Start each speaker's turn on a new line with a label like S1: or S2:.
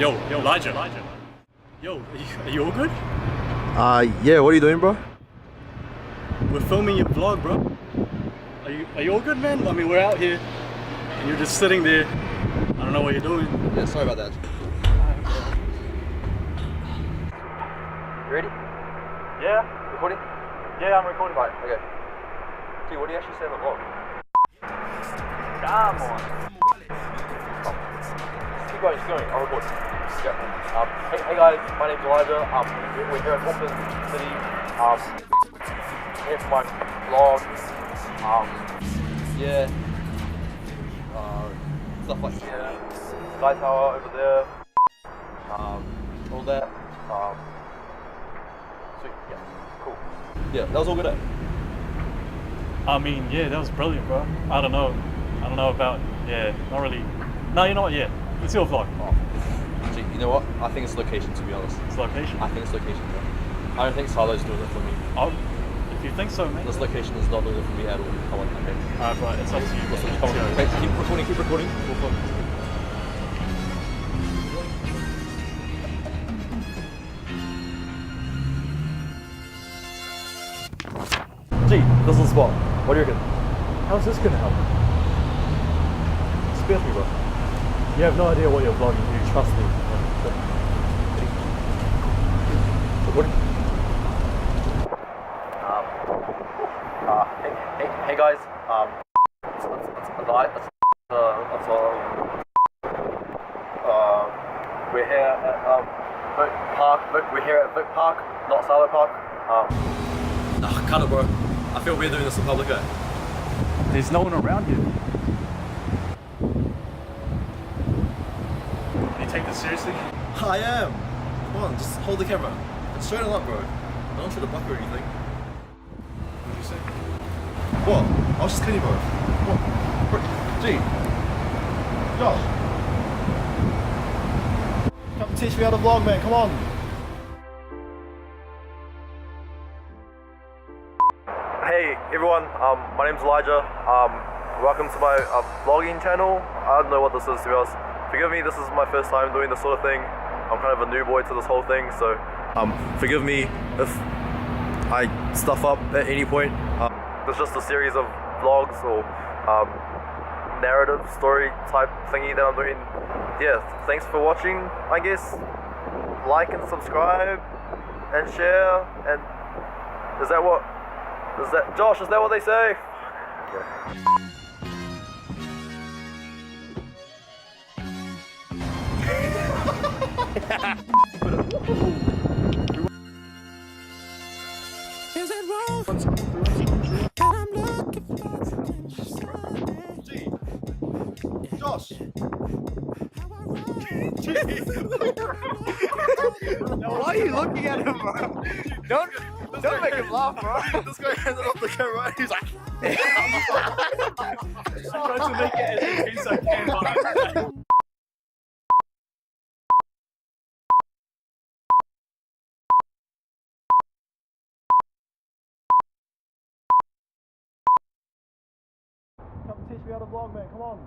S1: Yo, Elijah. Yo, are you all good?
S2: Yeah, what are you doing, bro?
S1: We're filming your vlog, bro. Are you all good, man? I mean, we're out here, and you're just sitting there. I don't know what you're doing.
S2: Yeah, sorry about that.
S3: You ready?
S1: Yeah?
S3: Recording?
S1: Yeah, I'm recording.
S3: Right, okay. Gee, what do you actually say in the vlog?
S1: Come on.
S3: Keep going, I'll record. Yeah. Hey guys, my name's Elijah. We're here in Auckland City. Here for my vlog. Yeah. Stuff like Sky Tower over there. All that. Sweet, yeah, cool. Yeah, that was all good, eh?
S1: I mean, yeah, that was brilliant, bro. I don't know about, yeah, not really. No, you know what, yeah. It's your vlog.
S3: Oh. Gee, you know what? I think it's location, to be honest.
S1: It's location?
S3: I think it's location, bro. I don't think Salo's doing it for me.
S1: Oh, if you think so, mate.
S3: This location is not doing it for me at all. Come on, okay.
S1: Alright, bro, it's up to you.
S3: Listen, come on. Okay, keep recording. We'll film. Gee, this is the spot. What do you reckon?
S4: How's this gonna help?
S3: Spare me, bro.
S4: You have no idea what you're vlogging, you trust me.
S3: Recording. Hey guys. We're here at Vic Park. We're here at Vic Park, not Salo Park. Nah, cut it, bro. I feel weird doing this in public.
S1: There's no one around here. Can you take this seriously?
S2: I am. Come on, just hold the camera. Straighten up, bro. I don't try to buck or anything.
S1: What did you say?
S2: What? I was just kidding, bro. What? Bro, gee. Josh. Come teach me how to vlog, man. Come on.
S3: Hey everyone, my name's Elijah. Welcome to my vlogging channel. I don't know what this is, to be honest. Forgive me, this is my first time doing this sort of thing. I'm kind of a new boy to this whole thing, so forgive me if I stuff up at any point. It's just a series of vlogs or narrative story type thingy that I'm doing. Yeah, thanks for watching, I guess. Like and subscribe and share, and Josh, is that what they say?
S5: Is it wrong? And I'm looking for attention.
S2: Gee. Josh.
S6: Why are you looking at him, bro? Don't make him laugh, bro.
S2: This guy handed off the camera. He's like,
S1: I tried to make it as easy as I can, but
S2: come teach me how to vlog, man. Come on.